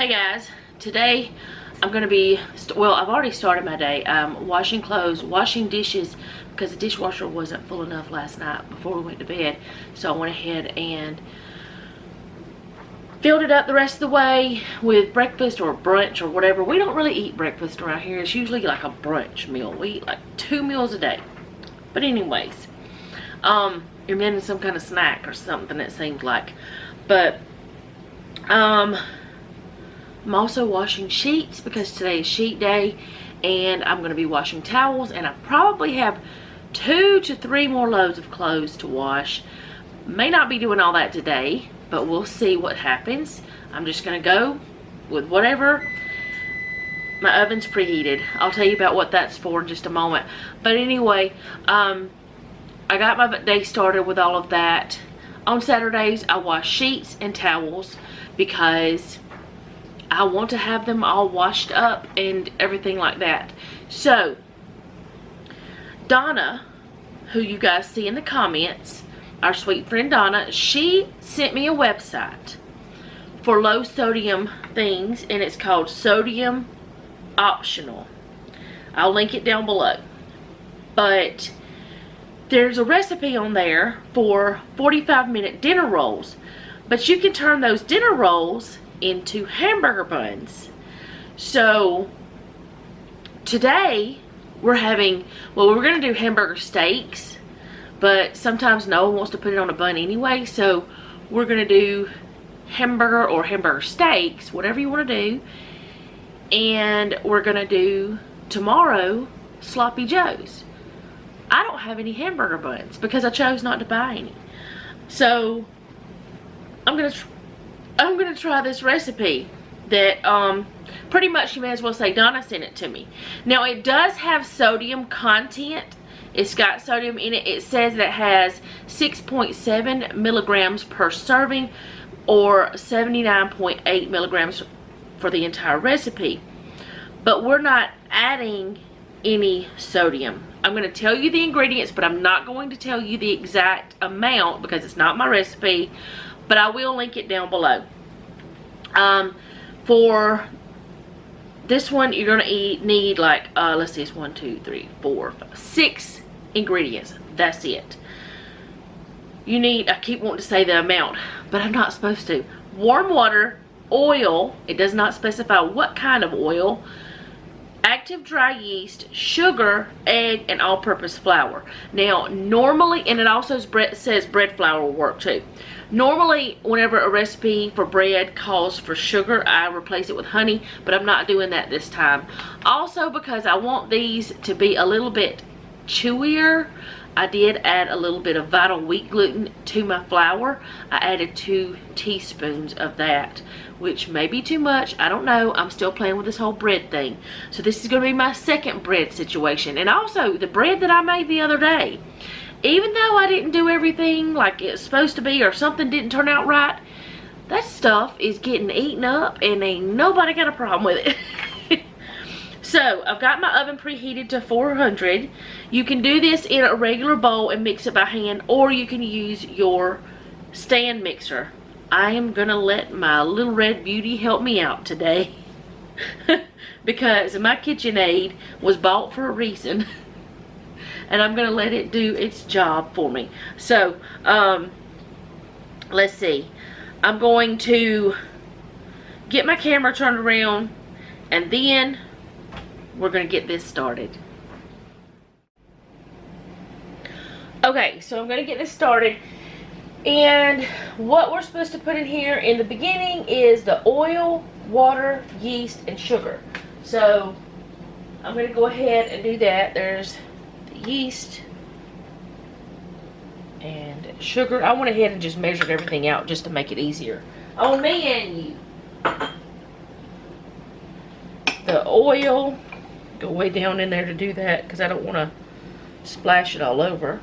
Hey guys, today I'm going to be, well, I've already started my day washing clothes, washing dishes, because the dishwasher wasn't full enough last night before we went to bed. So I went ahead and filled it up the rest of the way with breakfast or brunch or whatever. We don't really eat breakfast around here. It's usually like a brunch meal. We eat like 2 meals a day. But anyways, you're getting some kind of snack or something, it seems like. But I'm also washing sheets because today is sheet day, and I'm going to be washing towels, and I probably have 2 to 3 more loads of clothes to wash. May not be doing all that today, but we'll see what happens. I'm just going to go with whatever. My oven's preheated. I'll tell you about what that's for in just a moment. But anyway, I got my day started with all of that. On Saturdays, I wash sheets and towels because I want to have them all washed up and everything like that. So, Donna, who you guys see in the comments, our sweet friend Donna, she sent me a website for low sodium things, and it's called Sodium Optional. I'll link it down below. But there's a recipe on there for 45-minute dinner rolls. But you can turn those dinner rolls into hamburger buns. So today we're having, well, we're gonna do hamburger steaks, but sometimes no one wants to put it on a bun anyway, so we're gonna do hamburger or hamburger steaks, whatever you want to do. And we're gonna do tomorrow sloppy joes. I don't have any hamburger buns because I chose not to buy any, so I'm gonna try this recipe that pretty much you may as well say Donna sent it to me. Now it does have sodium content. It's got sodium in it. It says that it has 6.7 milligrams per serving or 79.8 milligrams for the entire recipe. But we're not adding any sodium. I'm going to tell you the ingredients, but I'm not going to tell you the exact amount because it's not my recipe. But I will link it down below. For this one, you're going to need like, let's see, it's 1, 2, 3, 4, 5, 6 ingredients. That's it. You need, I keep wanting to say the amount, but I'm not supposed to. Warm water, oil, it does not specify what kind of oil, active dry yeast, sugar, egg, and all-purpose flour. Now, normally, and it also says bread flour will work too. Normally, whenever a recipe for bread calls for sugar, I replace it with honey, but I'm not doing that this time. Also, because I want these to be a little bit chewier, I did add a little bit of vital wheat gluten to my flour. I added 2 teaspoons of that, which may be too much. I don't know. I'm still playing with this whole bread thing. So this is going to be my second bread situation. And also, the bread that I made the other day, even though I didn't do everything like it's supposed to be or something didn't turn out right, that stuff is getting eaten up and ain't nobody got a problem with it. So, I've got my oven preheated to 400. You can do this in a regular bowl and mix it by hand, or you can use your stand mixer. I am going to let my little red beauty help me out today because my KitchenAid was bought for a reason. And I'm going to let it do its job for me. So, let's see. I'm going to get my camera turned around, and then we're going to get this started. Okay, so I'm going to get this started. And what we're supposed to put in here in the beginning is the oil, water, yeast, and sugar. So, I'm going to go ahead and do that. There's yeast and sugar. I went ahead and just measured everything out just to make it easier on me and you. The oil, go way down in there to do that because I don't want to splash it all over.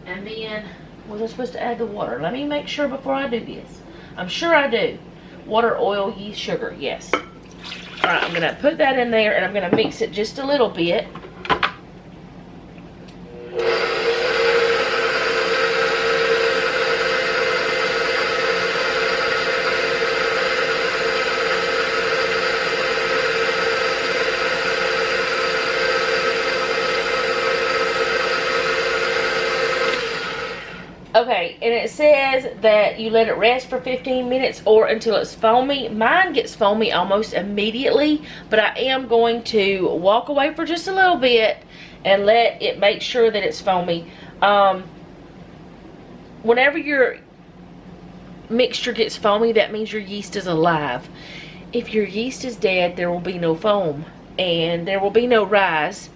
And then, was I supposed to add the water? Let me make sure before I do this. I'm sure I do. Water, oil, yeast, sugar, yes. Alright, I'm going to put that in there and I'm going to mix it just a little bit. Okay, and it says that you let it rest for 15 minutes or until it's foamy. Mine gets foamy almost immediately, but I am going to walk away for just a little bit and let it make sure that it's foamy. Whenever your mixture gets foamy, that means your yeast is alive. If your yeast is dead, there will be no foam and there will be no rise.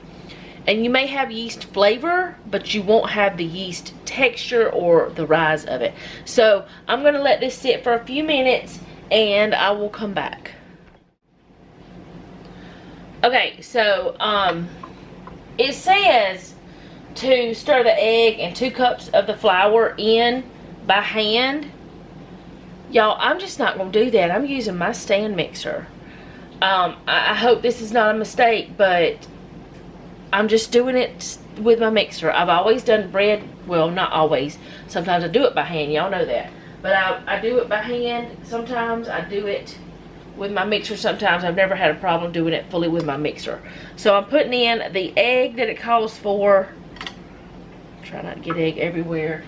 And you may have yeast flavor, but you won't have the yeast texture or the rise of it. So I'm going to let this sit for a few minutes and I will come back. Okay, so it says to stir the egg and 2 cups of the flour in by hand. Y'all, I'm just not going to do that. I'm using my stand mixer. I hope this is not a mistake, but I'm just doing it with my mixer. I've always done bread, well, not always. Sometimes I do it by hand, y'all know that. But I do it by hand. Sometimes I do it with my mixer. Sometimes I've never had a problem doing it fully with my mixer. So I'm putting in the egg that it calls for. Try not to get egg everywhere.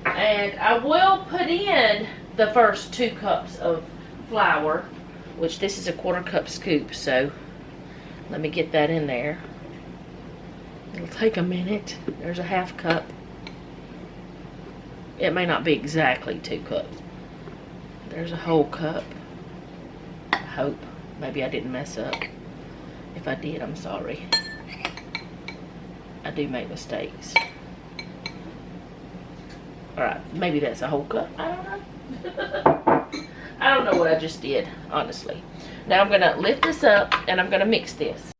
And I will put in the first 2 cups of flour, which this is a 1/4 cup scoop. So let me get that in there. It'll take a minute. There's a 1/2 cup. It may not be exactly 2 cups. There's a whole cup. I hope. Maybe I didn't mess up. If I did, I'm sorry. I do make mistakes. Alright, maybe that's a whole cup. I don't know. I don't know what I just did, honestly. Now I'm going to lift this up and I'm going to mix this.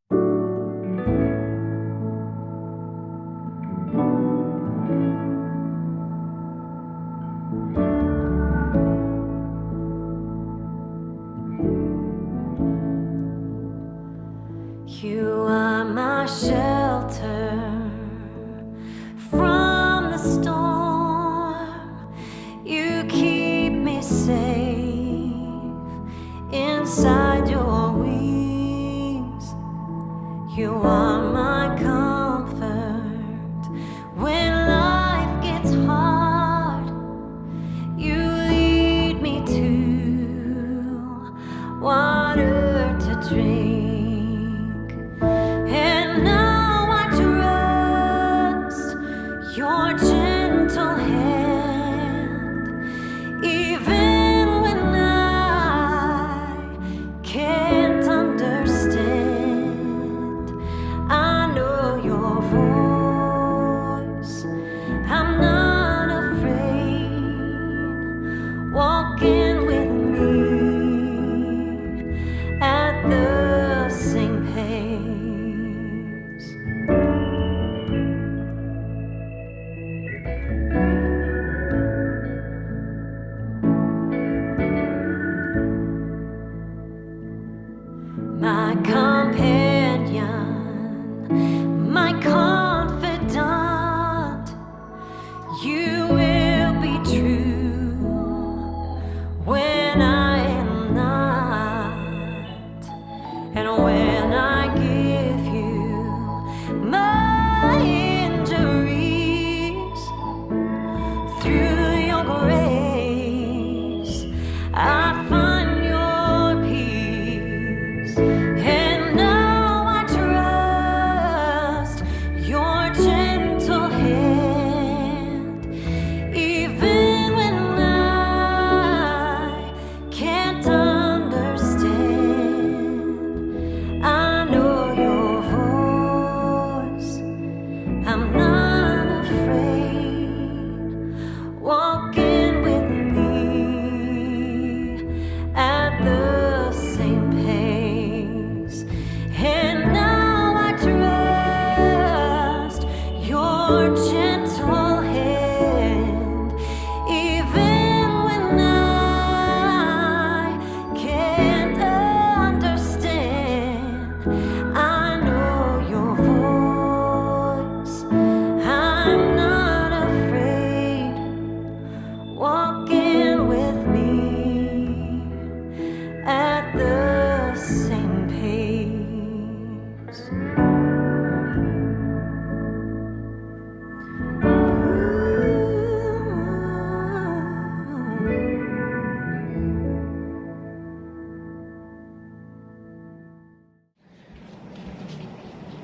You are my shelter from the storm. You keep me safe inside your wings. You are my comfort when life gets hard. You lead me to water to drink. Your gentle hand, even when I can't understand, I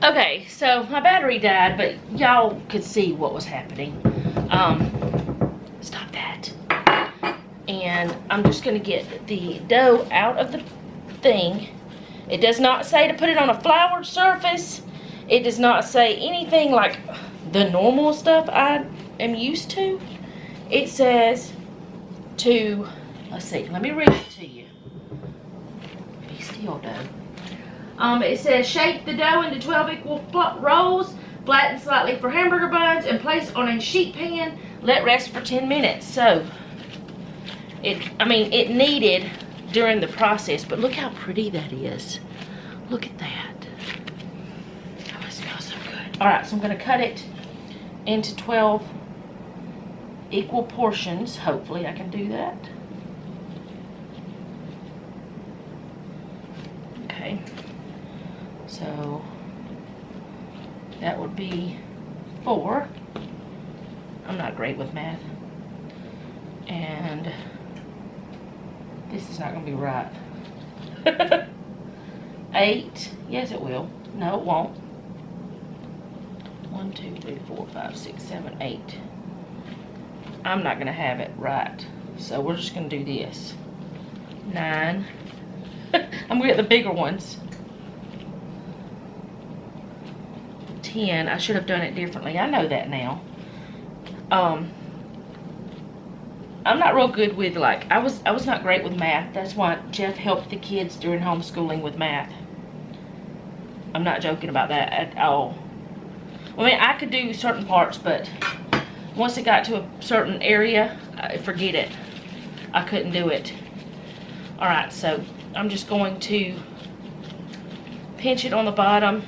Okay, so my battery died, but y'all could see what was happening. Stop that. And I'm just gonna get the dough out of the thing. It does not say to put it on a floured surface. It does not say anything like the normal stuff I am used to. It says to, let's see, let me read it to you. Be still, dough. It says shape the dough into 12 equal rolls, flatten slightly for hamburger buns, and place on a sheet pan. Let rest for 10 minutes. So, it kneaded during the process, but look how pretty that is. Look at that. Oh, it smells so good. All right, so I'm going to cut it into 12 equal portions. Hopefully I can do that. Okay. So that would be 4. I'm not great with math. And this is not going to be right. 8. Yes, it will. No, it won't. 1, 2, 3, 4, 5, 6, 7, 8. I'm not going to have it right. So we're just going to do this. 9. I'm going to get the bigger ones. 10. I should have done it differently. I know that now. I'm not real good with, like, I was not great with math. That's why Jeff helped the kids during homeschooling with math. I'm not joking about that at all. I mean, I could do certain parts, but once it got to a certain area, forget it. I couldn't do it. Alright, so I'm just going to pinch it on the bottom.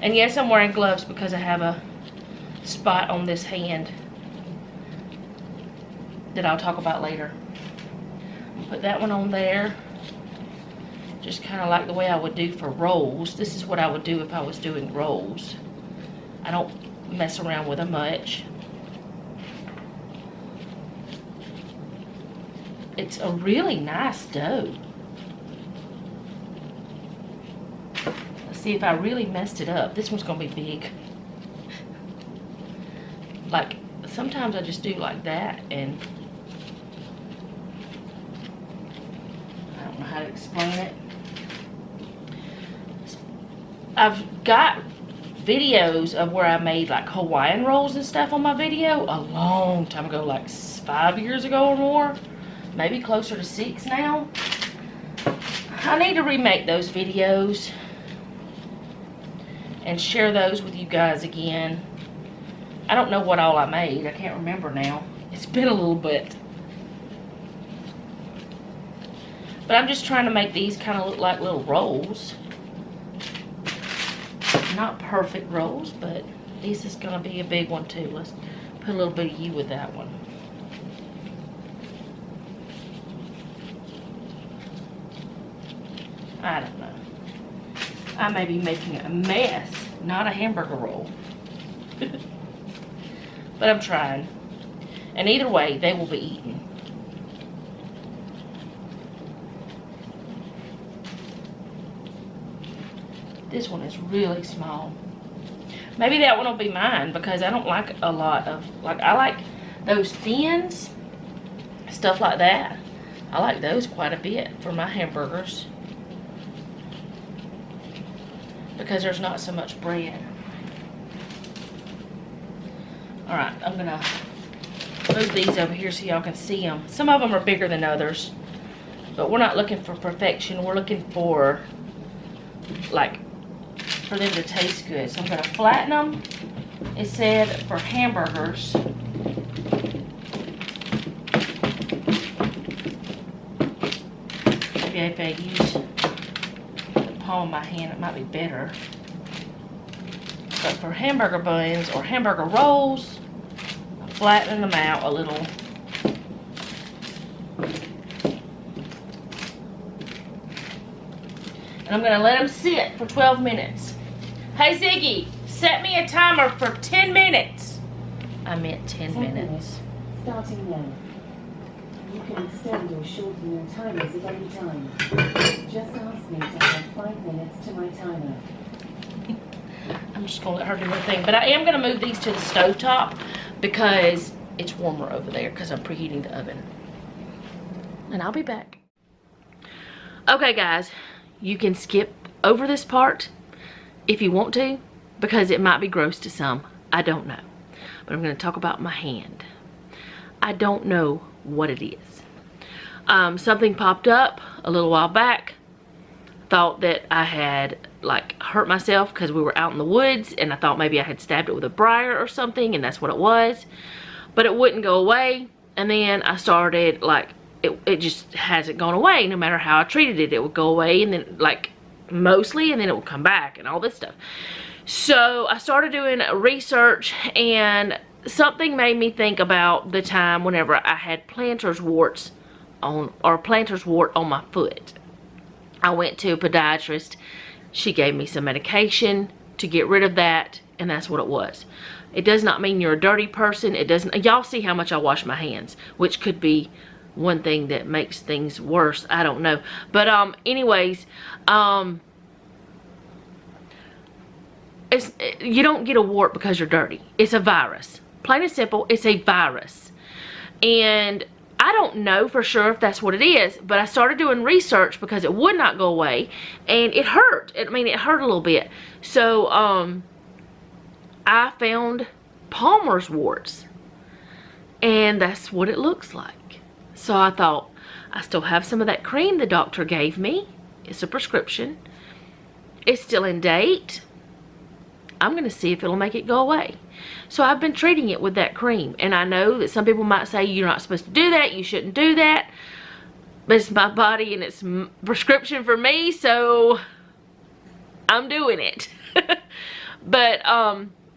And yes, I'm wearing gloves because I have a spot on this hand that I'll talk about later. Put that one on there. Just kind of like the way I would do for rolls. This is what I would do if I was doing rolls. I don't mess around with them much. It's a really nice dough. Let's see if I really messed it up. This one's gonna be big. Like, sometimes I just do like that, and I don't know how to explain it. I've got videos of where I made like Hawaiian rolls and stuff on my video a long time ago, like 5 years ago or more, maybe closer to 6 now. I need to remake those videos and share those with you guys again. I don't know what all I made. I can't remember now. It's been a little bit. But I'm just trying to make these kind of look like little rolls. Not perfect rolls, but this is going to be a big one too. Let's put a little bit of you with that one. I don't know. I may be making a mess, not a hamburger roll. But I'm trying. And either way, they will be eaten. This one is really small. Maybe that one will be mine because I don't like a lot of, like, I like those thins, stuff like that. I like those quite a bit for my hamburgers because there's not so much bread. Alright, I'm gonna move these over here so y'all can see them. Some of them are bigger than others, but we're not looking for perfection. We're looking for, like, for them to taste good. So I'm gonna flatten them. It said for hamburgers. Maybe if I use the palm of my hand, it might be better. But for hamburger buns or hamburger rolls, I'm flattening them out a little. And I'm gonna let them sit for 12 minutes. Hey Ziggy, set me a timer for 10 minutes. I meant 10 minutes. Starting now. You can extend or shorten your timers at any time. Just ask me to add 5 minutes to my timer. I'm just gonna let her do her thing. But I am gonna move these to the stovetop because it's warmer over there because I'm preheating the oven. And I'll be back. Okay guys, you can skip over this part if you want to because it might be gross to some. I don't know. But I'm gonna talk about my hand. I don't know what it is. Something popped up a little while back. Thought that I had like hurt myself because we were out in the woods, and I thought maybe I had stabbed it with a briar or something, and that's what it was. But it wouldn't go away, and then I started like it just hasn't gone away. No matter how I treated it, it would go away, and then like mostly, and then it would come back and all this stuff. So I started doing research, and something made me think about the time whenever I had planter's wart on my foot. I went to a podiatrist. She gave me some medication to get rid of that, and that's what it was. It does not mean you're a dirty person. It doesn't. Y'all see how much I wash my hands, which could be one thing that makes things worse. I don't know. But anyways, you don't get a wart because you're dirty. It's a virus. Plain and simple, it's a virus. And I don't know for sure if that's what it is, but I started doing research because it would not go away, and it hurt. I mean, it hurt a little bit. So, I found Palmer's warts, and that's what it looks like. So I thought, I still have some of that cream the doctor gave me. It's a prescription. It's still in date. I'm going to see if it'll make it go away. So I've been treating it with that cream. And I know that some people might say you're not supposed to do that. You shouldn't do that. But it's my body and it's prescription for me. So I'm doing it. But,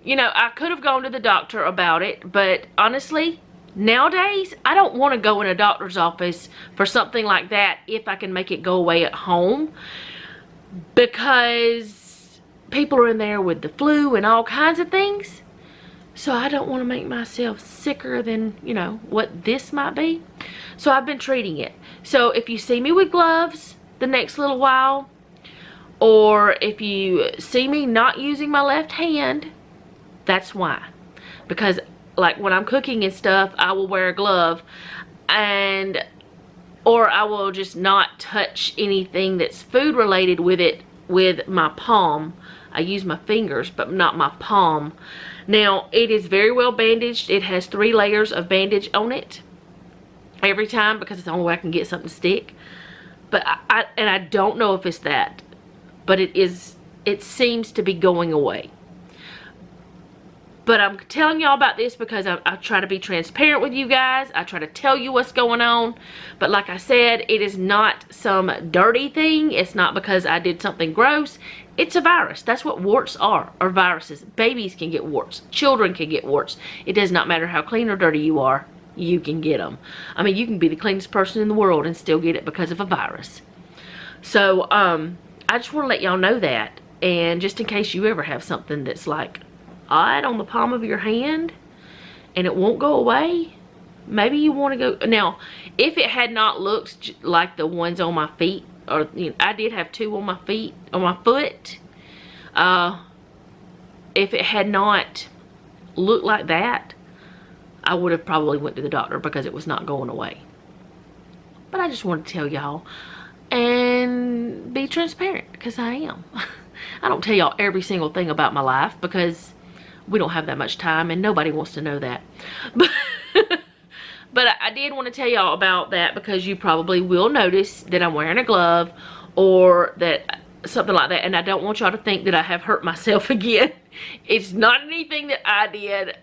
you know, I could have gone to the doctor about it. But honestly, nowadays, I don't want to go in a doctor's office for something like that if I can make it go away at home. Because people are in there with the flu and all kinds of things. So I don't want to make myself sicker than, you know, what this might be. So I've been treating it. So if you see me with gloves the next little while, or if you see me not using my left hand, that's why. Because like when I'm cooking and stuff, I will wear a glove, and or I will just not touch anything that's food related with it with my palm. I use my fingers, but not my palm. Now, it is very well bandaged. It has 3 layers of bandage on it every time because it's the only way I can get something to stick. But I don't know if it's that, but it seems to be going away. But I'm telling y'all about this because I try to be transparent with you guys. I try to tell you what's going on. But like I said, it is not some dirty thing. It's not because I did something gross. It's a virus. That's what warts are viruses. Babies can get warts. Children can get warts. It does not matter how clean or dirty you are. You can get them. I mean, you can be the cleanest person in the world and still get it because of a virus. So, I just want to let y'all know that. And just in case you ever have something that's like odd on the palm of your hand and it won't go away, maybe you want to go. Now, if it had not looked like the ones on my feet, or you know, I did have 2 on my feet, on my foot. If it had not looked like that, I would have probably went to the doctor because it was not going away. But I just wanted to tell y'all and be transparent because I am. I don't tell y'all every single thing about my life because we don't have that much time and nobody wants to know that. But I did want to tell y'all about that because you probably will notice that I'm wearing a glove or that something like that. And I don't want y'all to think that I have hurt myself again. It's not anything that I did.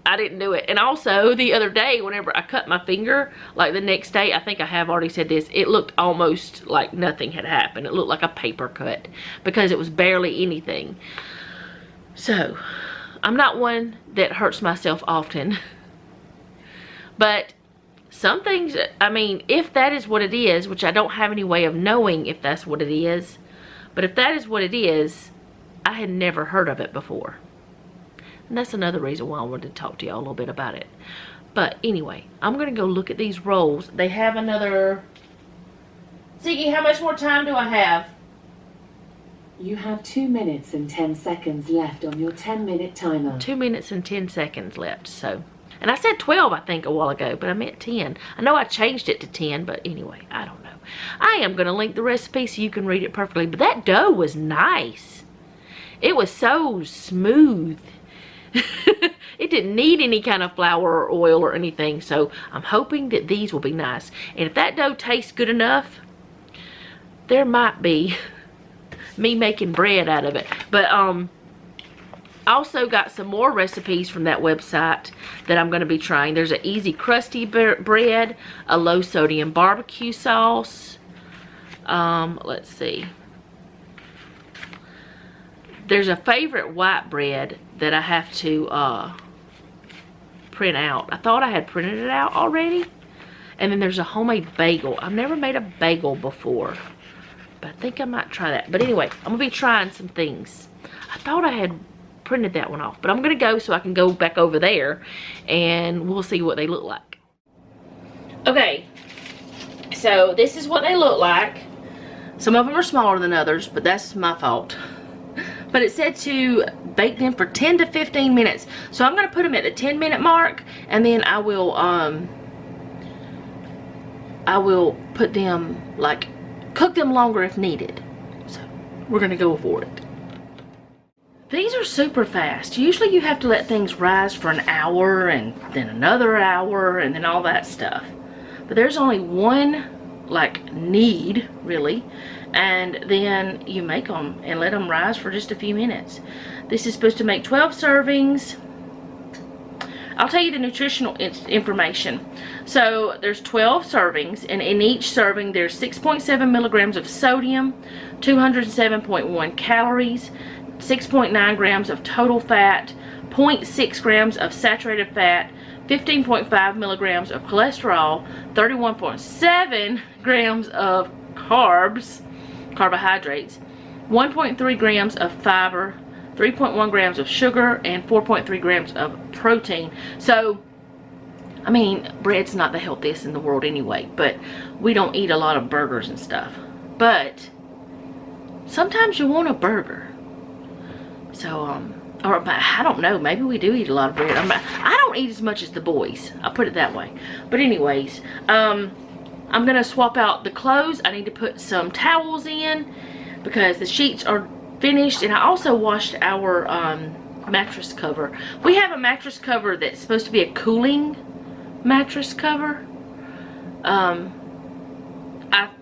I didn't do it. And also the other day, whenever I cut my finger, like the next day, I think I have already said this, it looked almost like nothing had happened. It looked like a paper cut because it was barely anything. So I'm not one that hurts myself often. But some things, I mean, if that is what it is, which I don't have any way of knowing if that's what it is, but if that is what it is, I had never heard of it before. And that's another reason why I wanted to talk to y'all a little bit about it. But anyway, I'm going to go look at these rolls. They have another... Ziggy, how much more time do I have? You have 2 minutes and 10 seconds left on your 10-minute timer. 2 minutes and 10 seconds left, so. And I said 12, I think, a while ago, but I meant 10. I know I changed it to 10, but anyway, I don't know. I am going to link the recipe so you can read it perfectly, but that dough was nice. It was so smooth. It didn't need any kind of flour or oil or anything, so I'm hoping that these will be nice. And if that dough tastes good enough, there might be me making bread out of it. But I also got some more recipes from that website that I'm going to be trying. There's an easy crusty bread, a low sodium barbecue sauce. Let's see. There's a favorite white bread that I have to print out. I thought I had printed it out already. And then there's a homemade bagel. I've never made a bagel before, but I think I might try that. But anyway, I'm going to be trying some things. I thought I had printed that one off, but I'm going to go so I can go back over there and we'll see what they look like. Okay, so this is what they look like. Some of them are smaller than others, but that's my fault. But it said to bake them for 10 to 15 minutes. So I'm going to put them at the 10-minute mark, and then I will put them, like, cook them longer if needed. So we're going to go for it. These are super fast. Usually you have to let things rise for an hour and then another hour and then all that stuff. But there's only one, like, knead, really. And then you make them and let them rise for just a few minutes. This is supposed to make 12 servings. I'll tell you the nutritional information. So there's 12 servings, and in each serving there's 6.7 milligrams of sodium, 207.1 calories, 6.9 grams of total fat, 0.6 grams of saturated fat, 15.5 milligrams of cholesterol, 31.7 grams of carbohydrates, 1.3 grams of fiber, 3.1 grams of sugar, and 4.3 grams of protein. So, I mean, bread's not the healthiest in the world anyway, but we don't eat a lot of burgers and stuff. But sometimes you want a burger. So, or I don't know, maybe we do eat a lot of bread. I don't eat as much as the boys, I'll put it that way. But anyways, I'm gonna swap out the clothes. I need to put some towels in because the sheets are finished, and I also washed our mattress cover. We have a mattress cover that's supposed to be a cooling mattress cover. I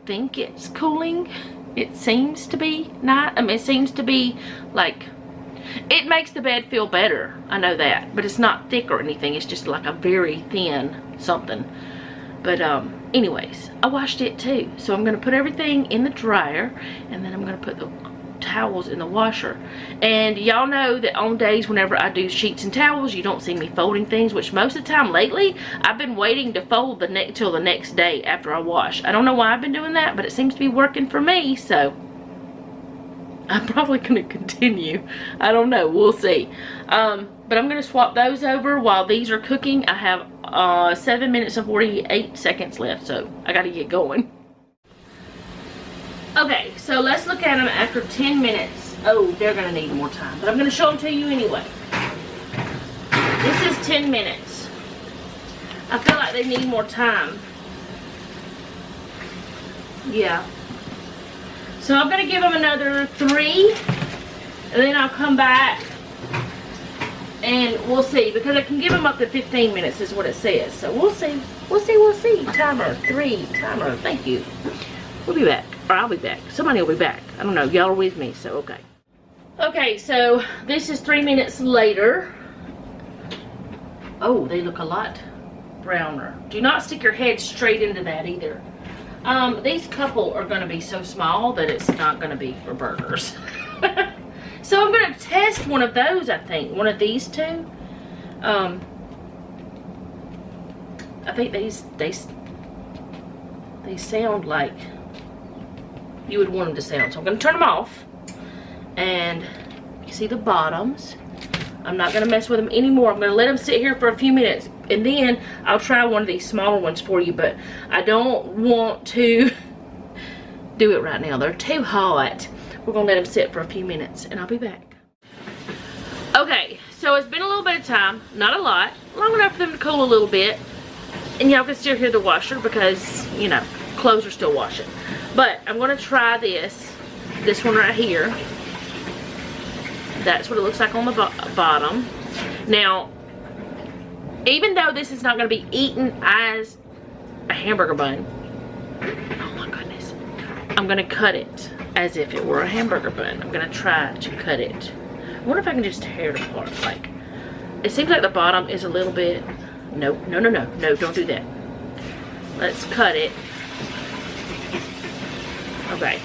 think it's cooling. It seems to be not. I mean, it seems to be like, it makes the bed feel better. I know that, but it's not thick or anything. It's just like a very thin something. But anyways, I washed it too. So I'm going to put everything in the dryer, and then I'm going to put the towels in the washer. And y'all know that on days whenever I do sheets and towels, you don't see me folding things, which most of the time lately, I've been waiting to fold till the next day after I wash. I don't know why I've been doing that, but it seems to be working for me, so I'm probably going to continue. I don't know. We'll see. But I'm going to swap those over while these are cooking. I have 7 minutes and 48 seconds left, so I got to get going. Okay, so let's look at them after 10 minutes. Oh, they're going to need more time, but I'm going to show them to you anyway. This is 10 minutes. I feel like they need more time. Yeah. So I'm going to give them another 3, and then I'll come back and we'll see, because I can give them up to 15 minutes is what it says. So we'll see. We'll see. Timer 3. Timer. Thank you. We'll be back. Or I'll be back. Somebody will be back. I don't know. Y'all are with me, so okay. Okay, so this is 3 minutes later. Oh, they look a lot browner. Do not stick your head straight into that either. These couple are going to be so small that it's not going to be for burgers. So I'm going to test one of those, I think. One of these two. I think they sound like you would want them to sound. So I'm going to turn them off. And you see the bottoms. I'm not going to mess with them anymore. I'm going to let them sit here for a few minutes. And then I'll try one of these smaller ones for you. But I don't want to do it right now. They're too hot. We're gonna let them sit for a few minutes and I'll be back. Okay, so it's been a little bit of time, not a lot, long enough for them to cool a little bit. And y'all can still hear the washer because, you know, clothes are still washing. But I'm gonna try this one right here. That's what it looks like on the bottom. Now, even though this is not gonna be eaten as a hamburger bun, oh my goodness, I'm gonna cut it as if it were a hamburger bun. I'm gonna try to cut it. I wonder if I can just tear it apart. Like, it seems like the bottom is a little bit, no, don't do that. Let's cut it. Okay.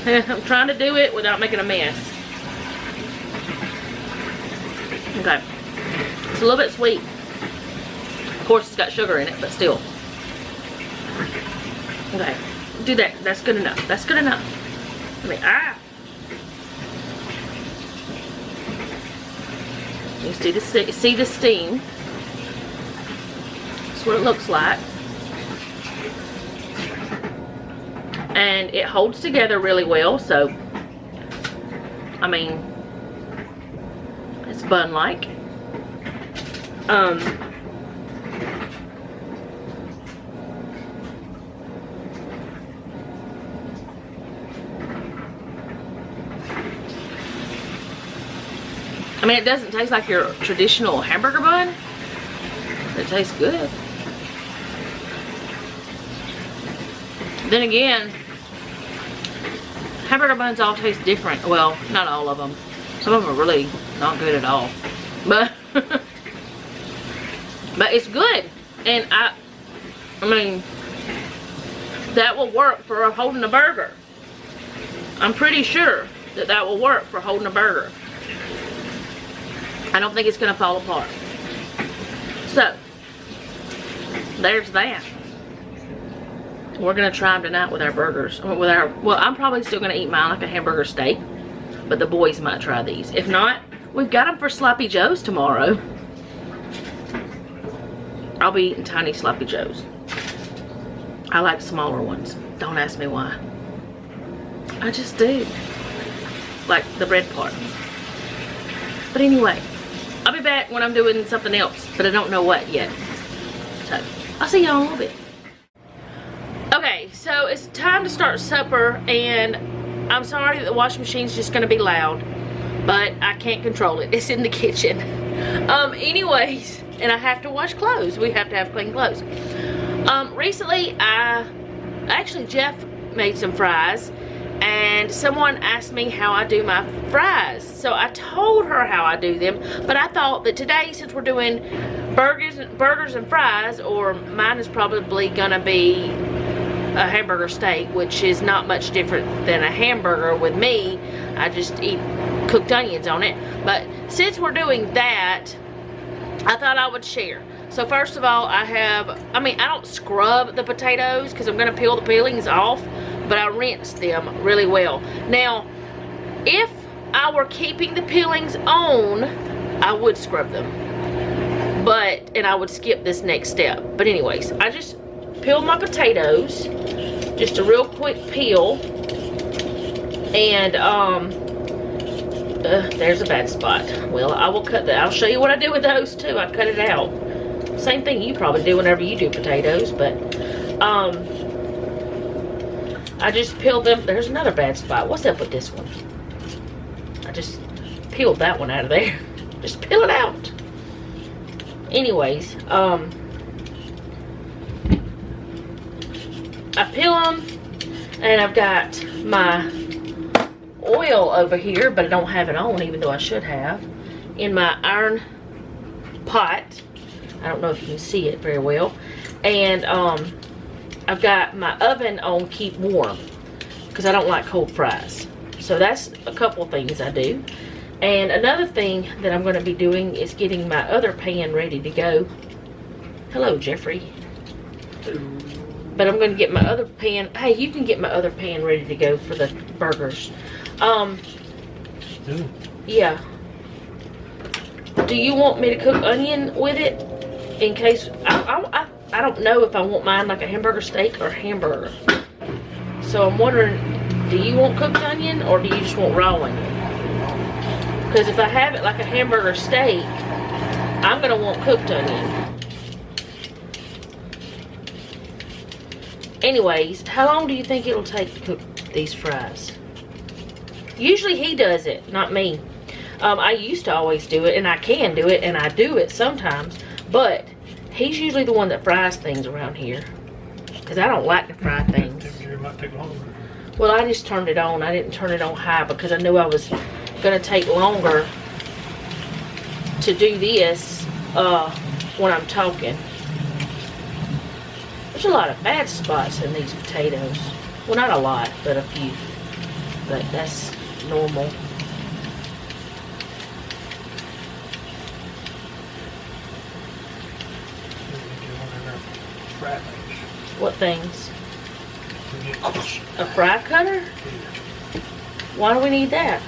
I'm trying to do it without making a mess. Okay. It's a little bit sweet. Of course, it's got sugar in it, but still. Okay. Do that. That's good enough. That's good enough. I mean, You see the steam. That's what it looks like. And it holds together really well, so I mean, it's bun-like. I mean, it doesn't taste like your traditional hamburger bun. It tastes good. Then again, hamburger buns all taste different. Well, not all of them. Some of them are really not good at all. But but it's good. And I mean, that will work for holding a burger. I'm pretty sure that will work for holding a burger. I don't think it's gonna fall apart. So, there's that. We're gonna try them tonight with our burgers. Well, I'm probably still gonna eat mine like a hamburger steak, but the boys might try these. If not, we've got them for Sloppy Joe's tomorrow. I'll be eating tiny Sloppy Joe's. I like smaller ones. Don't ask me why. I just do. Like the bread part. But anyway, I'll be back when I'm doing something else, but I don't know what yet. So, I'll see y'all in a little bit. Okay, so it's time to start supper, and I'm sorry that the washing machine's just gonna be loud, but I can't control it. It's in the kitchen. Anyways, and I have to wash clothes. We have to have clean clothes. Recently, actually Jeff made some fries, and someone asked me how I do my fries. So I told her how I do them, but I thought that today, since we're doing burgers and fries, or mine is probably gonna be a hamburger steak, which is not much different than a hamburger with me. I just eat cooked onions on it. But since we're doing that, I thought I would share. So first of all, I don't scrub the potatoes because I'm gonna peel the peelings off, but I rinse them really well. Now, if I were keeping the peelings on, I would scrub them. And I would skip this next step. But anyways, I just peel my potatoes, just a real quick peel. And there's a bad spot. Well, I will cut that. I'll show you what I do with those too. I cut it out. Same thing you probably do whenever you do potatoes, but I just peeled them. There's another bad spot. What's up with this one? I just peeled that one out of there. Just peel it out. Anyways, I peel them, and I've got my oil over here, but I don't have it on, even though I should have, in my iron pot. I don't know if you can see it very well. And I've got my oven on keep warm because I don't like cold fries. So that's a couple things I do. And another thing that I'm going to be doing is getting my other pan ready to go. Hello, Jeffrey. But I'm going to get my other pan. Hey, you can get my other pan ready to go for the burgers. Yeah. Do you want me to cook onion with it? In case, I don't know if I want mine like a hamburger steak or hamburger. So I'm wondering Do you want cooked onion or do you just want raw onion? Because if I have it like a hamburger steak, I'm going to want cooked onion. Anyways, how long do you think it'll take to cook these fries? Usually he does it, not me. I used to always do it, and I can do it, and I do it sometimes. But he's usually the one that fries things around here. Because I don't like to fry things. It might take longer. Well, I just turned it on. I didn't turn it on high because I knew I was going to take longer to do this when I'm talking. There's a lot of bad spots in these potatoes. Well, not a lot, but a few. But that's normal. What things? A fry cutter? Why do we need that?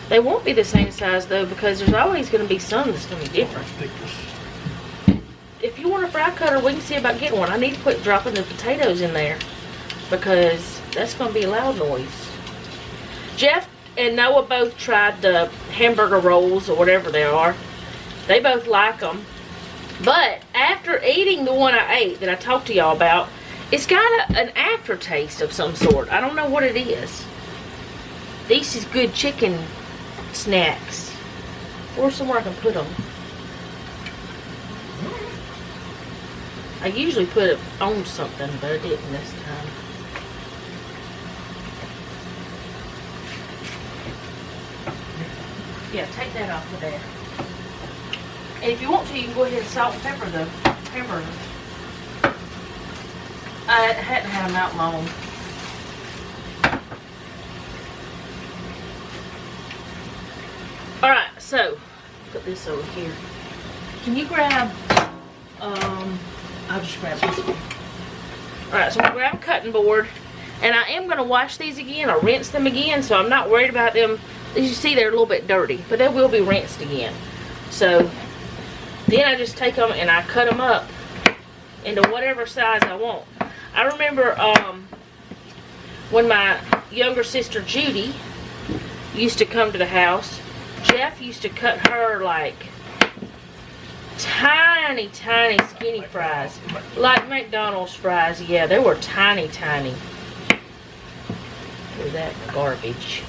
They won't be the same size though, because there's always going to be some that's going to be different. If you want a fry cutter, we can see about getting one. I need to quit dropping the potatoes in there because that's going to be a loud noise. Jeff and Noah both tried the hamburger rolls or whatever they are. They both like them. But after eating the one I ate that I talked to y'all about, it's got an aftertaste of some sort. I don't know what it is. These is good chicken snacks. Or somewhere I can put them. I usually put it on something, but I didn't this time. Yeah, take that off of there. And if you want to, you can go ahead and salt and pepper the hamburger. I hadn't had them out long. Alright, so, put this over here. Can you grab, I'll just grab this one. Alright, so I'm going to grab a cutting board. And I am going to wash these again or rinse them again, so I'm not worried about them. As you see, they're a little bit dirty, but they will be rinsed again. So, then I just take them and I cut them up into whatever size I want. I remember when my younger sister Judy used to come to the house, Jeff used to cut her like tiny, tiny skinny fries. Like McDonald's fries. Yeah, they were tiny, tiny. Look at that garbage.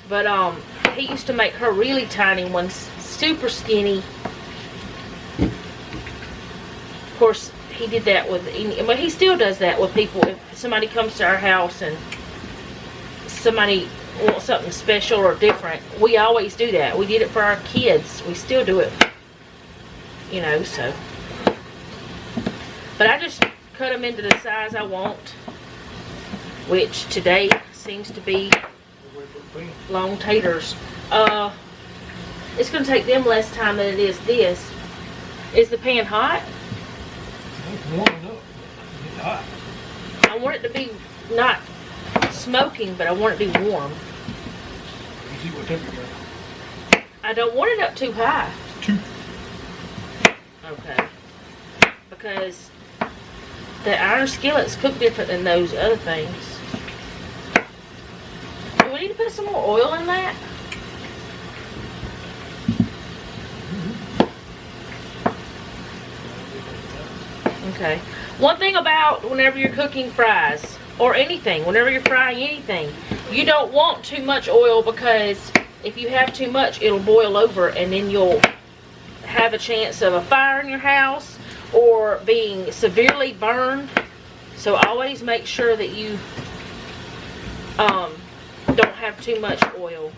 But he used to make her really tiny ones, super skinny. Of course, he did that with, but he still does that with people. If somebody comes to our house and somebody wants something special or different, we always do that. We did it for our kids. We still do it, you know, so. But I just cut them into the size I want, which today seems to be long taters. It's going to take them less time than it is this. Is the pan hot? It's warming up. It's hot. I want it to be not smoking, but I want it to be warm. You see what temperature? I don't want it up too high. Two. Okay. Because the iron skillets cook different than those other things. Do we need to put some more oil in that? Okay. One thing about whenever you're cooking fries, or anything, whenever you're frying anything, you don't want too much oil, because if you have too much, it'll boil over and then you'll have a chance of a fire in your house or being severely burned. So always make sure that you don't have too much oil.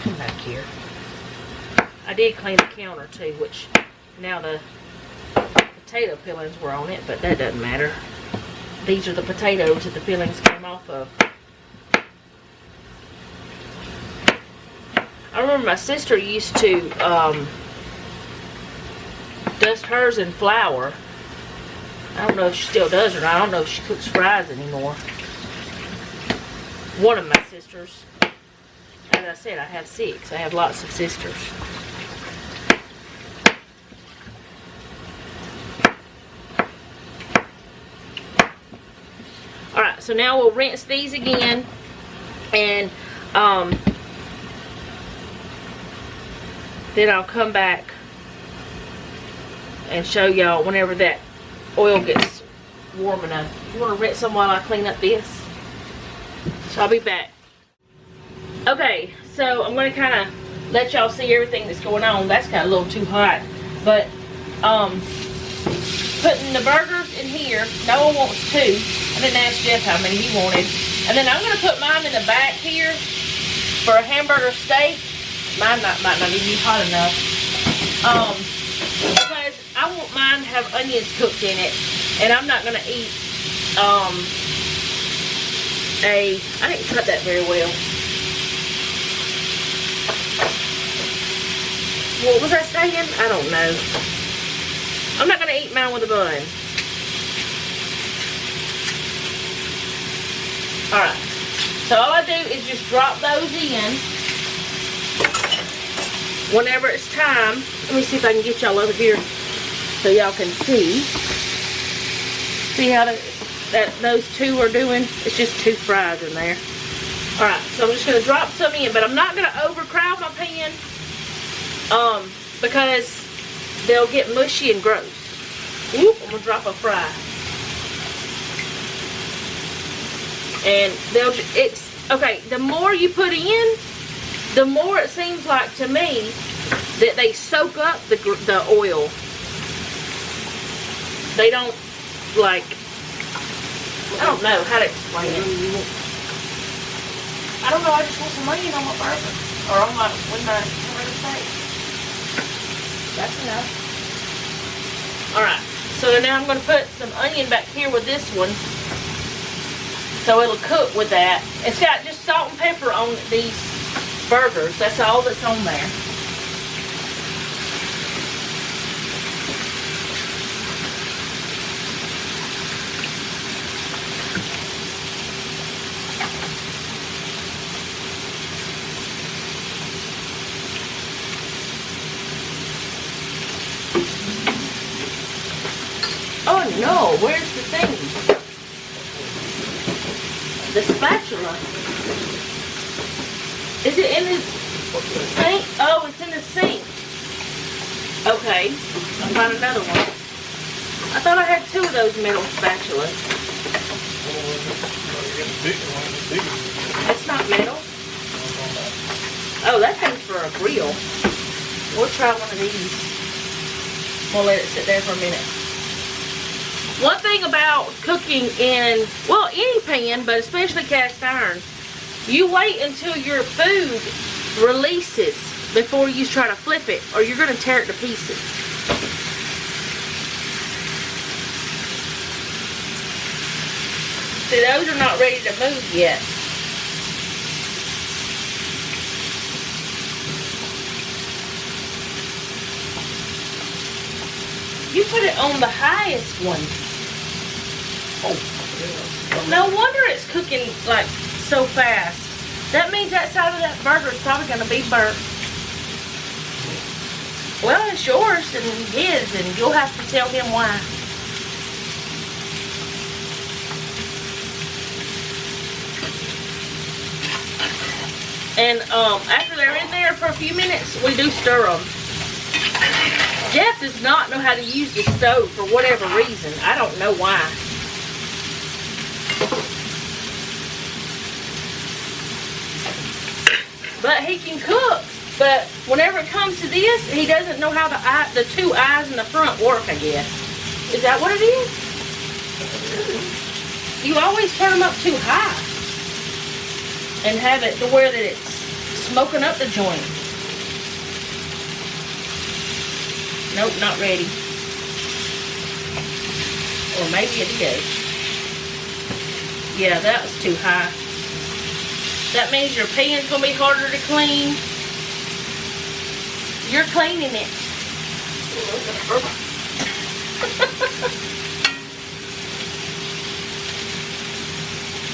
Come back here. I did clean the counter too, which now the potato peelings were on it, but that doesn't matter. These are the potatoes that the peelings came off of. I remember my sister used to dust hers in flour. I don't know if she still does or not. I don't know if she cooks fries anymore. One of my sisters. As I said, I have 6. I have lots of sisters. Alright, so now we'll rinse these again. And then I'll come back and show y'all whenever that oil gets warm enough. You want to rinse them while I clean up this? So I'll be back. Okay, so I'm going to kind of let y'all see everything that's going on. That's kind of a little too hot. But putting the burgers in here. Noah wants 2. I didn't ask Jeff how many he wanted. And then I'm going to put mine in the back here for a hamburger steak. Mine might not even be hot enough. Because I want mine to have onions cooked in it. And I'm not going to eat I didn't cut that very well. What was I saying? I don't know. I'm not going to eat mine with a bun. Alright. So all I do is just drop those in. Whenever it's time. Let me see if I can get y'all over here so y'all can see. See how those 2 are doing? It's just 2 fries in there. Alright, so I'm just going to drop some in. But I'm not going to overcrowd my pan. Because they'll get mushy and gross. Whoop, I'm going to drop a fry. And okay, the more you put in, the more it seems like to me that they soak up the oil. They don't, like, I don't know how to explain it. I don't know, I just want some onion on my burger. Or on my, with my steak. That's enough. Alright, so now I'm going to put some onion back here with this one. So it'll cook with that. It's got just salt and pepper on these burgers. That's all that's on there. Oh no, where's the thing? The spatula. Is it in the sink? Oh, it's in the sink. Okay, I'll find another one. I thought I had 2 of those metal spatulas. It's not metal. Oh, that thing's for a grill. We'll try one of these. We'll let it sit there for a minute. One thing about cooking in, well, any pan, but especially cast iron, you wait until your food releases before you try to flip it, or you're going to tear it to pieces. See, those are not ready to move yet. You put it on the highest one. No wonder it's cooking like so fast. That means that side of that burger is probably going to be burnt. Well, it's yours and his, and you'll have to tell him why. And after they're in there for a few minutes, we do stir them. Jeff does not know how to use the stove for whatever reason. I don't know why. But he can cook. But whenever it comes to this, he doesn't know how the 2 eyes in the front work, I guess. Is that what it is? You always turn them up too high. And have it to where that it's smoking up the joint. Nope, not ready. Or maybe it is. Yeah, that was too high. That means your pan's going to be harder to clean. You're cleaning it.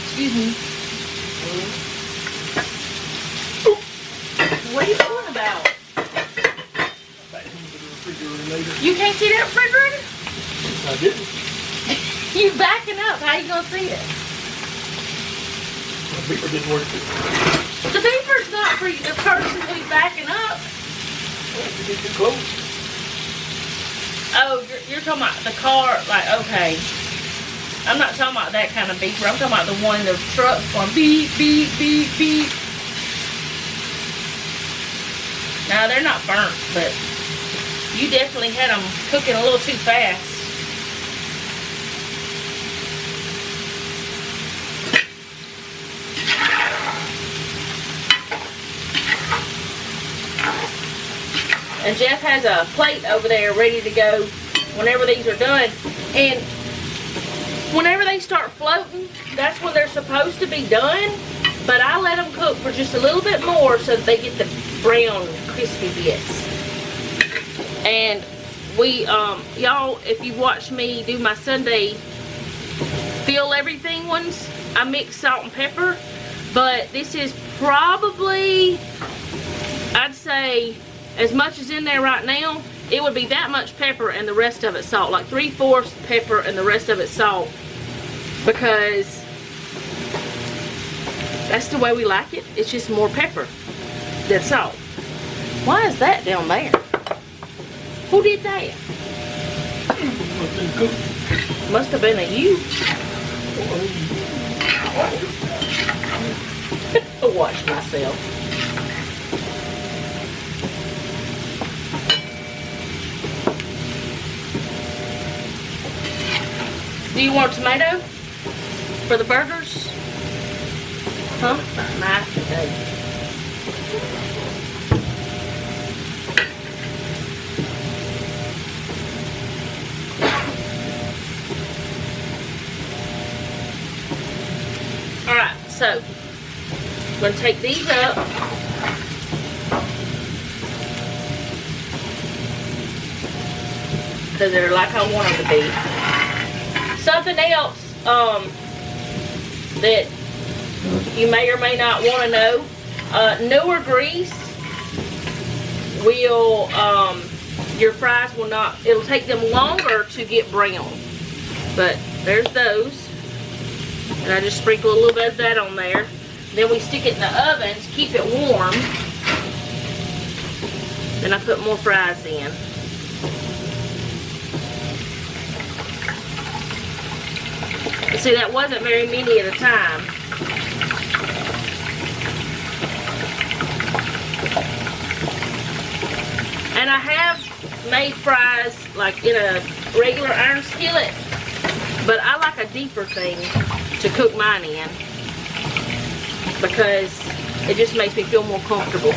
Excuse me. What are you doing about? Back into the refrigerator later. You can't see that refrigerator? I didn't. You backing up. How you gonna see it? My beeper didn't work. The beeper's not for the person who's backing up. Well, if you get too close. Oh, you're talking about the car, like, okay. I'm not talking about that kind of beeper. I'm talking about the one in the truck going beep, beep, beep, beep. Now, they're not burnt, but you definitely had them cooking a little too fast. And Jeff has a plate over there ready to go whenever these are done. And whenever they start floating, that's when they're supposed to be done. But I let them cook for just a little bit more so that they get the brown, crispy bits. And we, y'all, if you watch me do my Sunday fill everything ones, I mix salt and pepper. But this is probably, I'd say, as much as in there right now, it would be that much pepper and the rest of it salt. Like 3/4 pepper and the rest of it salt. Because that's the way we like it. It's just more pepper than salt. Why is that down there? Who did that? Must have been a you. I'll watch myself. Do you want a tomato for the burgers? Huh? Knife today. Alright, so I'm going to take these up. Because they're like I want them to be. Something else that you may or may not want to know, newer grease will, your fries will not, it'll take them longer to get brown. But there's those. And I just sprinkle a little bit of that on there. Then we stick it in the oven to keep it warm. Then I put more fries in. See, that wasn't very many at a time. And I have made fries like in a regular iron skillet, but I like a deeper thing to cook mine in because it just makes me feel more comfortable.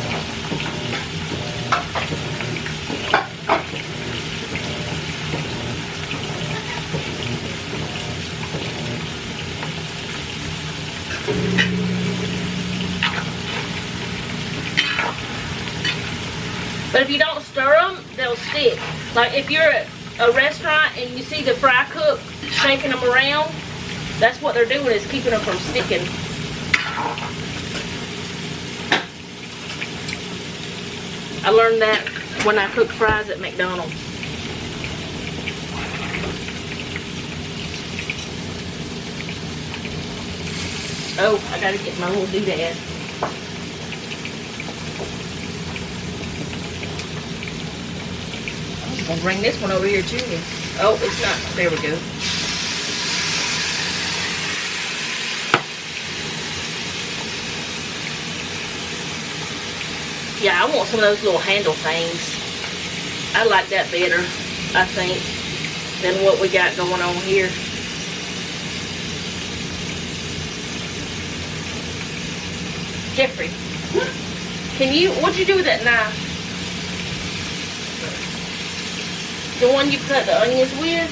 But if you don't stir them, they'll stick. Like if you're at a restaurant and you see the fry cook shaking them around, that's what they're doing, is keeping them from sticking. I learned that when I cooked fries at McDonald's. Oh, I gotta get my little doodad. I'm gonna bring this one over here to me. Oh, it's not. There we go. Yeah, I want some of those little handle things. I like that better, I think, than what we got going on here. Jeffrey, can you, what'd you do with that knife? The one you cut the onions with?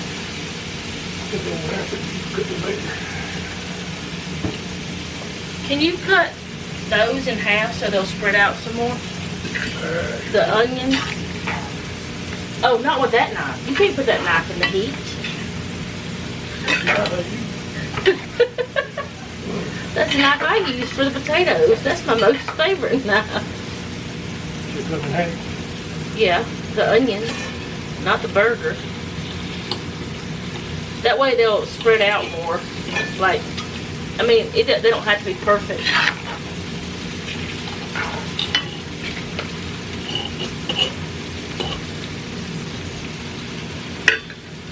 Can you cut those in half so they'll spread out some more? The onions? Oh, not with that knife. You can't put that knife in the heat. That's the knife I use for the potatoes. That's my most favorite knife. split them in half. Yeah, the onions, not the burgers. That way they'll spread out more. Like, I mean, they don't have to be perfect.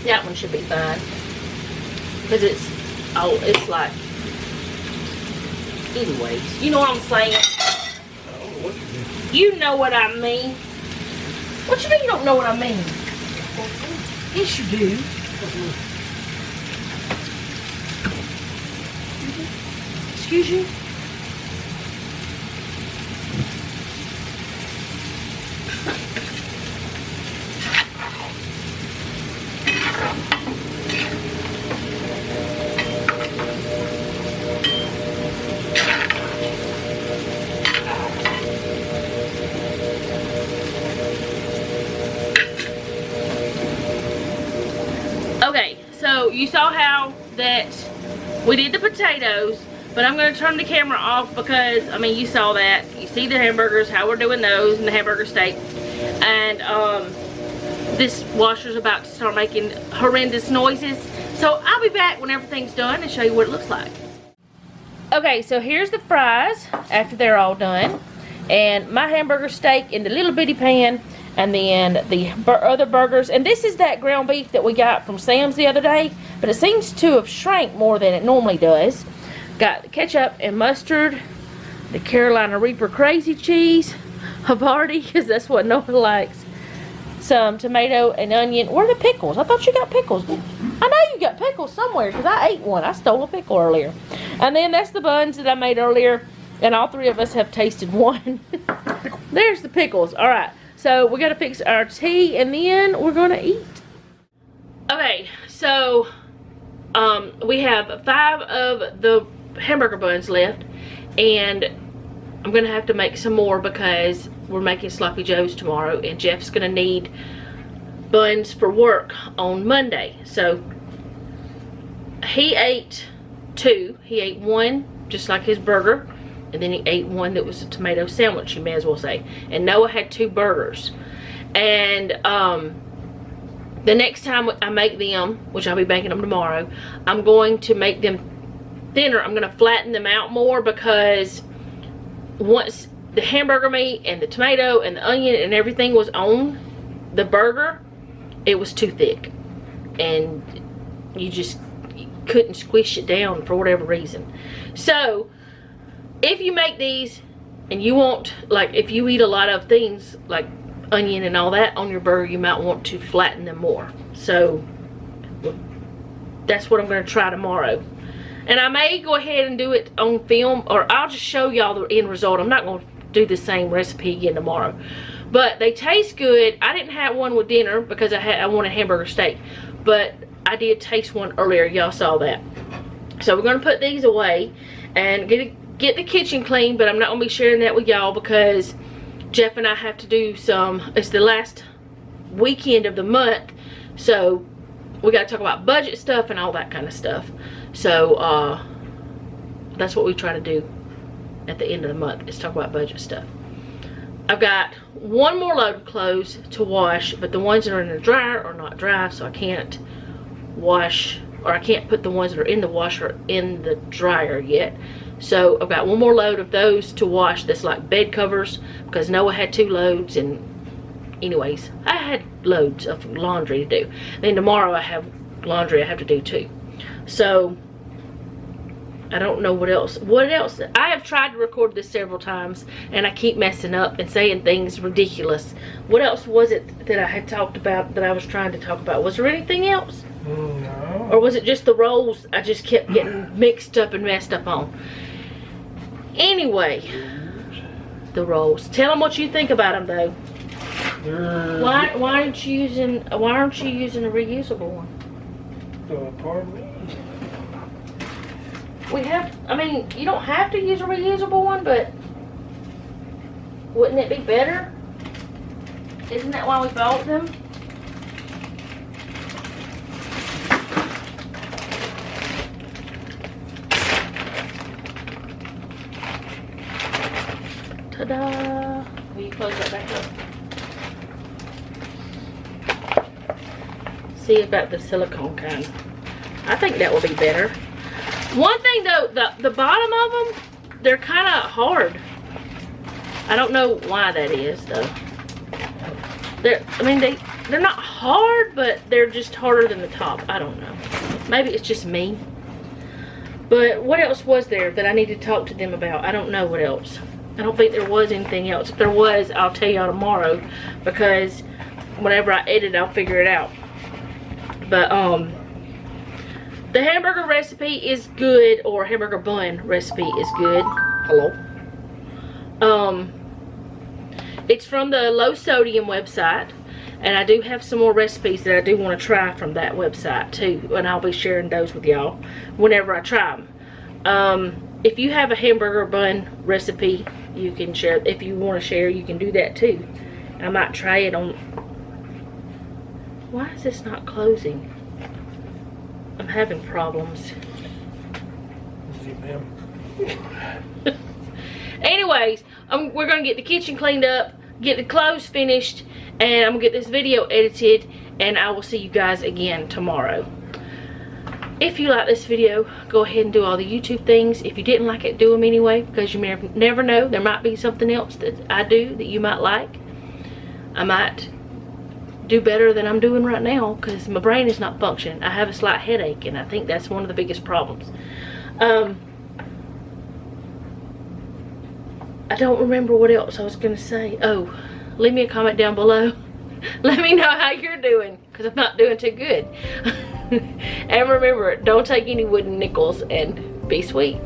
That one should be fine. Because it's like, anyways, you know what I'm saying? You know what I mean. What you mean you don't know what I mean? Yes, you do. Excuse you? Okay, so you saw how that we did the potatoes, but I'm going to turn the camera off because, I mean, you saw that. You see the hamburgers, how we're doing those, and the hamburger steak. And this washer's about to start making horrendous noises. So I'll be back when everything's done and show you what it looks like. Okay, so here's the fries after they're all done. And my hamburger steak in the little bitty pan. And then the other burgers. And this is that ground beef that we got from Sam's the other day. But it seems to have shrank more than it normally does. Got ketchup and mustard. The Carolina Reaper crazy cheese. Havarti, because that's what Noah likes. Some tomato and onion. Where are the pickles? I thought you got pickles. I know you got pickles somewhere because I ate one. I stole a pickle earlier. And then that's the buns that I made earlier. And all three of us have tasted one. There's the pickles. Alright. So we got to fix our tea and then we're going to eat. Okay, so we have 5 of the hamburger buns left. And I'm going to have to make some more because we're making sloppy joes tomorrow. And Jeff's going to need buns for work on Monday. So he ate 2. He ate 1 just like his burger. And then he ate 1 that was a tomato sandwich, you may as well say. And Noah had 2 burgers. And the next time I make them, which I'll be baking them tomorrow, I'm going to make them thinner. I'm going to flatten them out more because once the hamburger meat and the tomato and the onion and everything was on the burger, it was too thick. And you just couldn't squish it down for whatever reason. So if you make these and you want, like, if you eat a lot of things like onion and all that on your burger, you might want to flatten them more. So that's what I'm going to try tomorrow. And I may go ahead and do it on film, or I'll just show y'all the end result. I'm not going to do the same recipe again tomorrow. But they taste good. I didn't have one with dinner because I wanted hamburger steak. But I did taste one earlier. Y'all saw that. So we're going to put these away and get the kitchen clean, but I'm not going to be sharing that with y'all because Jeff and I have to do some, it's the last weekend of the month, so we got to talk about budget stuff and all that kind of stuff. So that's what we try to do at the end of the month, is talk about budget stuff. I've got 1 more load of clothes to wash, but the ones that are in the dryer are not dry, so I can't wash, or I can't put the ones that are in the washer in the dryer yet. So I've got 1 more load of those to wash that's like bed covers because Noah had 2 loads, and anyways, I had loads of laundry to do. Then tomorrow I have laundry I have to do too. So I don't know what else. I have tried to record this several times and I keep messing up and saying things ridiculous. What else was it that I had talked about that I was trying to talk about? Was there anything else? No. Or was it just the rolls I just kept getting mixed up and messed up on? Anyway, the rolls. Tell them what you think about them, though. Why aren't you using a reusable one? Pardon me? I mean, you don't have to use a reusable one, but wouldn't it be better? Isn't that why we bought them? Ta-da! We close that back up. See about the silicone kind. I think that will be better. One thing though, the bottom of them, they're kind of hard. I don't know why that is though. They're not hard, but they're just harder than the top. I don't know. Maybe it's just me. But what else was there that I need to talk to them about? I don't know what else. I don't think there was anything else. If there was, I'll tell y'all tomorrow, because whenever I edit, I'll figure it out. But the hamburger recipe is good, or hamburger bun recipe is good. Hello. It's from the low sodium website, and I do have some more recipes that I do want to try from that website too, and I'll be sharing those with y'all whenever I try them. If you have a hamburger bun recipe, you can share. If you want to share, you can do that too. I might try it on. Why is this not closing? I'm having problems. Anyways, we're gonna get the kitchen cleaned up, get the clothes finished, and I'm gonna get this video edited, and I will see you guys again tomorrow. If you like this video, go ahead and do all the YouTube things. If you didn't like it, do them anyway, because you never know. There might be something else that I do that you might like. I might do better than I'm doing right now, because my brain is not functioning. I have a slight headache, and I think that's one of the biggest problems. I don't remember what else I was gonna say. Oh, leave me a comment down below. Let me know how you're doing, because I'm not doing too good. And remember, don't take any wooden nickels, and be sweet.